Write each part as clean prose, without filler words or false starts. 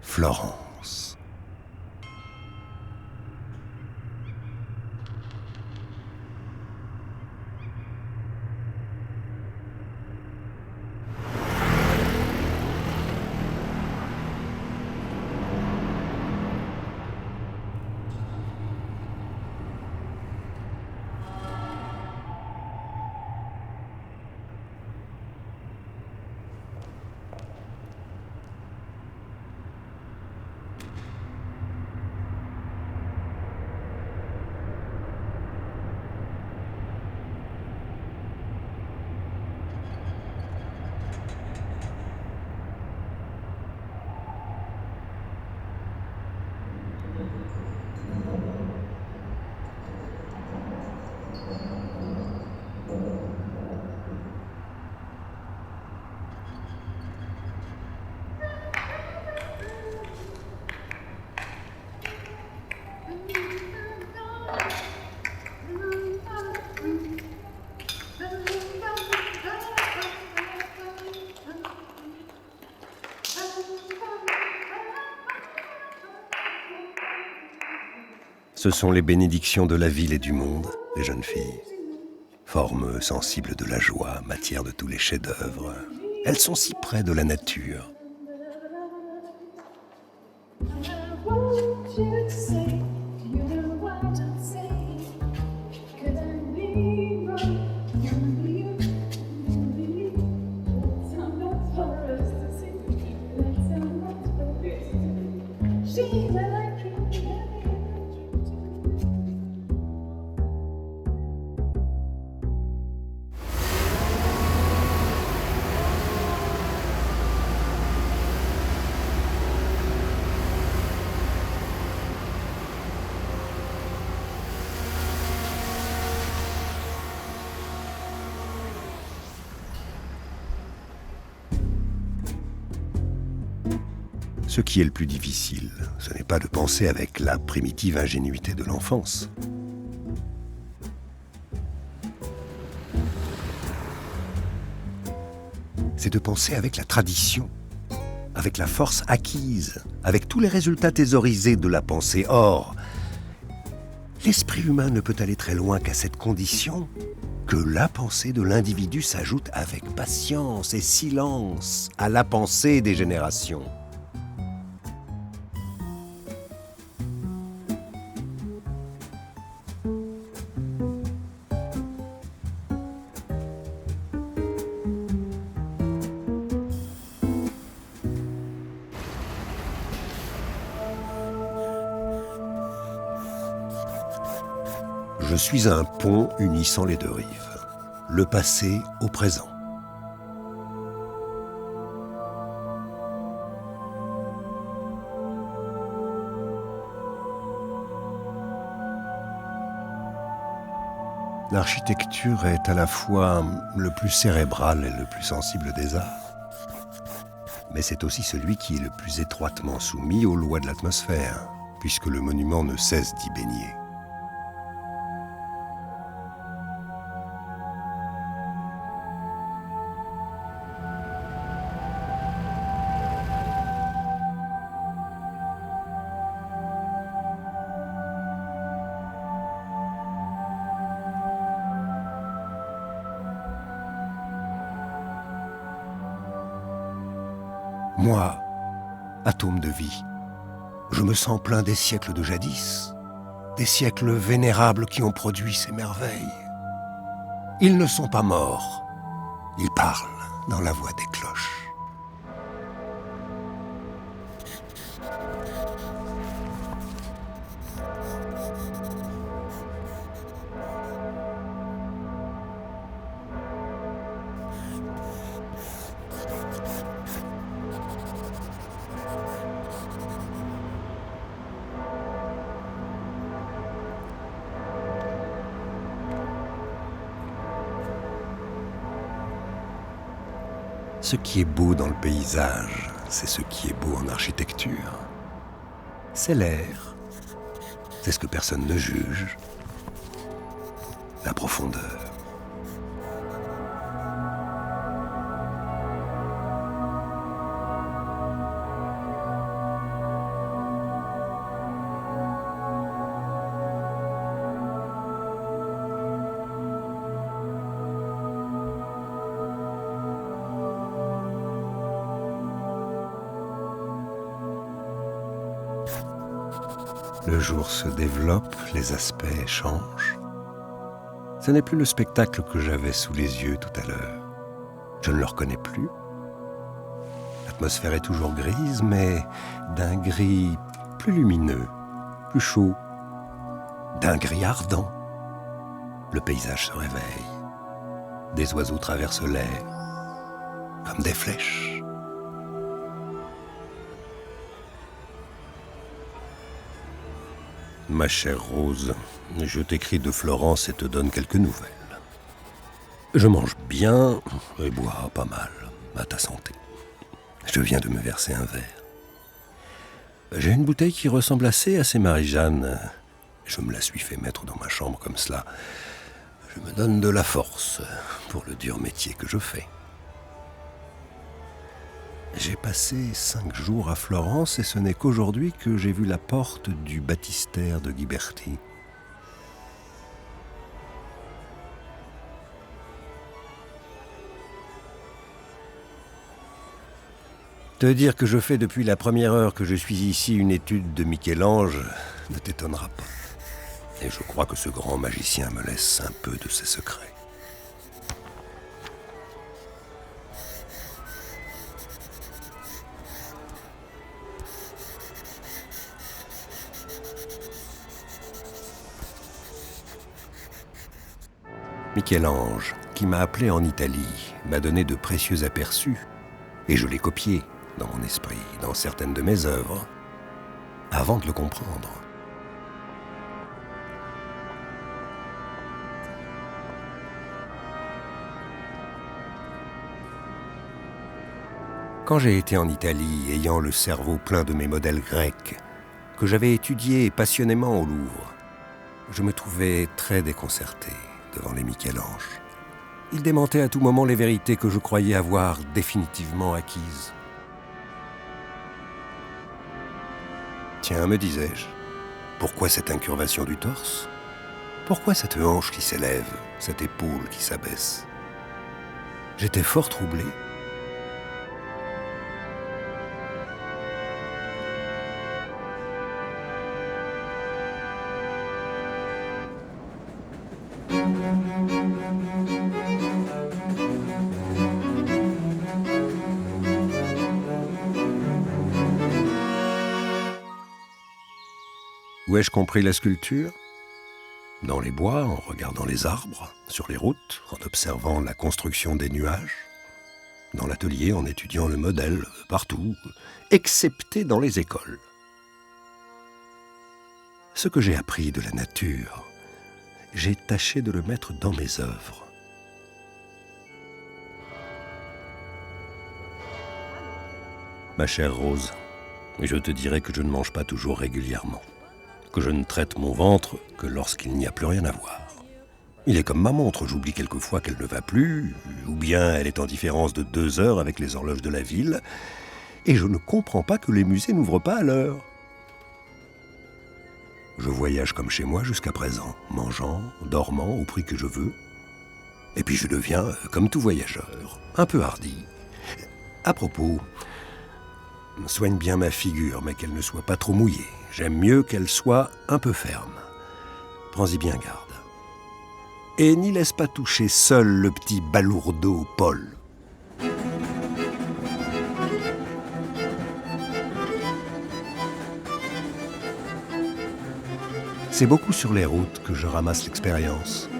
Florence. Ce sont les bénédictions de la ville et du monde, les jeunes filles. Formes sensibles de la joie, matière de tous les chefs-d'œuvre. Elles sont si près de la nature. Ce qui est le plus difficile, ce n'est pas de penser avec la primitive ingénuité de l'enfance. C'est de penser avec la tradition, avec la force acquise, avec tous les résultats thésaurisés de la pensée. Or, l'esprit humain ne peut aller très loin qu'à cette condition que la pensée de l'individu s'ajoute avec patience et silence à la pensée des générations. Je suis un pont unissant les deux rives, le passé au présent. L'architecture est à la fois le plus cérébral et le plus sensible des arts. Mais c'est aussi celui qui est le plus étroitement soumis aux lois de l'atmosphère, puisque le monument ne cesse d'y baigner. Moi, atome de vie, je me sens plein des siècles de jadis, des siècles vénérables qui ont produit ces merveilles. Ils ne sont pas morts, ils parlent dans la voix des cloches. Ce qui est beau dans le paysage, c'est ce qui est beau en architecture. C'est l'air, C'est ce que personne ne juge. La profondeur. Le jour se développe, les aspects changent. Ce n'est plus le spectacle que j'avais sous les yeux tout à l'heure. Je ne le reconnais plus. L'atmosphère est toujours grise, mais d'un gris plus lumineux, plus chaud, d'un gris ardent. Le paysage se réveille. Des oiseaux traversent l'air, comme des flèches. Ma chère Rose, je t'écris de Florence et te donne quelques nouvelles. Je mange bien et bois pas mal, à ta santé. Je viens de me verser un verre. J'ai une bouteille qui ressemble assez à ces Marie-Jeanne. Je me la suis fait mettre dans ma chambre comme cela. Je me donne de la force pour le dur métier que je fais. J'ai passé 5 jours à Florence et ce n'est qu'aujourd'hui que j'ai vu la porte du baptistère de Ghiberti. Te dire que je fais depuis la première heure que je suis ici une étude de Michel-Ange ne t'étonnera pas. Et je crois que ce grand magicien me laisse un peu de ses secrets. Michel-Ange, qui m'a appelé en Italie, m'a donné de précieux aperçus, et je l'ai copié dans mon esprit, dans certaines de mes œuvres, avant de le comprendre. Quand j'ai été en Italie, ayant le cerveau plein de mes modèles grecs, que j'avais étudiés passionnément au Louvre, je me trouvais très déconcerté devant les Michel-Ange. Ils démentaient à tout moment les vérités que je croyais avoir définitivement acquises. Tiens, me disais-je, pourquoi cette incurvation du torse? Pourquoi cette hanche qui s'élève, cette épaule qui s'abaisse? J'étais fort troublé. Où ai-je compris la sculpture? Dans les bois, en regardant les arbres, sur les routes, en observant la construction des nuages. Dans l'atelier, en étudiant le modèle, partout, excepté dans les écoles. Ce que j'ai appris de la nature, j'ai tâché de le mettre dans mes œuvres. Ma chère Rose, je te dirai que je ne mange pas toujours régulièrement, que je ne traite mon ventre que lorsqu'il n'y a plus rien à voir. Il est comme ma montre, j'oublie quelquefois qu'elle ne va plus, ou bien elle est en différence de 2 heures avec les horloges de la ville, et je ne comprends pas que les musées n'ouvrent pas à l'heure. Je voyage comme chez moi jusqu'à présent, mangeant, dormant au prix que je veux, et puis je deviens, comme tout voyageur, un peu hardi. À propos, soigne bien ma figure, mais qu'elle ne soit pas trop mouillée. J'aime mieux qu'elle soit un peu ferme. Prends-y bien garde. Et n'y laisse pas toucher seul le petit balourdeau Paul. C'est beaucoup sur les routes que je ramasse l'expérience.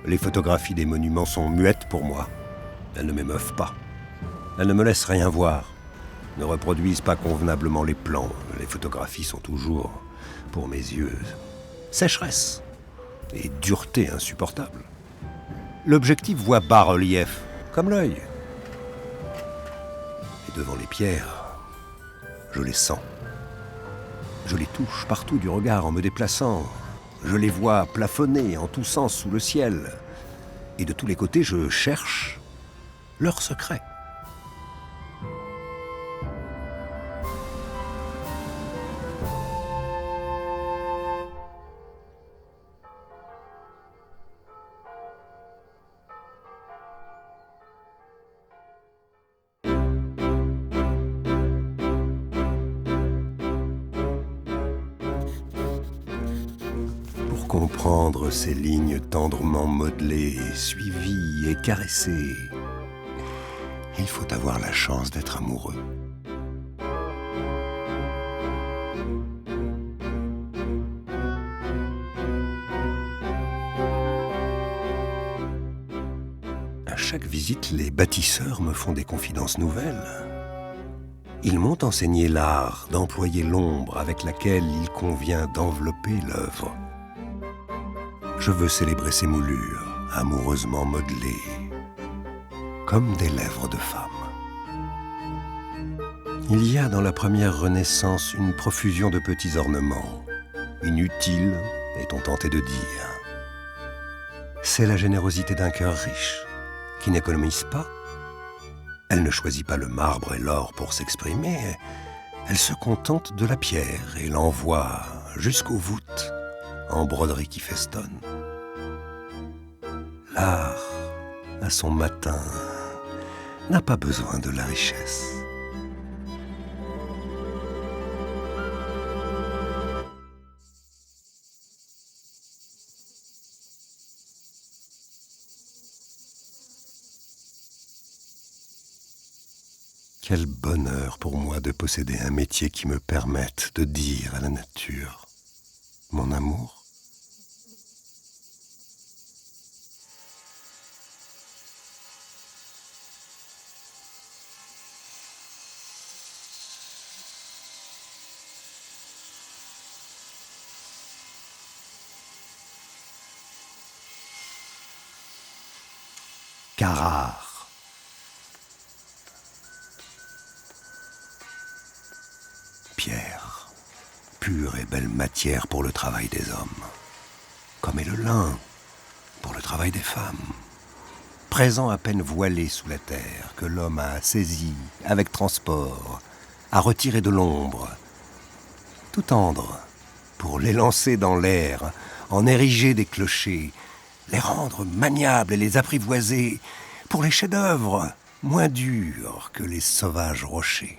Les photographies des monuments sont muettes pour moi. Elles ne m'émeuvent pas. Elles ne me laissent rien voir, ne reproduisent pas convenablement les plans. Les photographies sont toujours, pour mes yeux, sécheresse et dureté insupportable. L'objectif voit bas-relief, comme l'œil. Et devant les pierres, Je les sens. Je les touche partout du regard en me déplaçant. Je les vois plafonner en tous sens sous le ciel. Et de tous les côtés, je cherche leurs secrets. Pour comprendre ces lignes tendrement modelées, suivies et caressées, il faut avoir la chance d'être amoureux. À chaque visite, les bâtisseurs me font des confidences nouvelles. Ils m'ont enseigné l'art d'employer l'ombre avec laquelle il convient d'envelopper l'œuvre. Je veux célébrer ces moulures, amoureusement modelées, comme des lèvres de femme. Il y a dans la première Renaissance une profusion de petits ornements, inutiles, est-on tenté de dire. C'est la générosité d'un cœur riche, qui n'économise pas. Elle ne choisit pas le marbre et l'or pour s'exprimer, elle se contente de la pierre et l'envoie jusqu'aux voûtes, en broderie qui festonne. L'art, à son matin, n'a pas besoin de la richesse. Quel bonheur pour moi de posséder un métier qui me permette de dire à la nature mon amour. Carrare. Pierre, pure et belle matière pour le travail des hommes, comme est le lin pour le travail des femmes. Présent à peine voilé sous la terre, que l'homme a saisi avec transport, a retiré de l'ombre, tout tendre, pour les lancer dans l'air, en ériger des clochers, les rendre maniables et les apprivoiser, pour les chefs-d'œuvre moins durs que les sauvages rochers.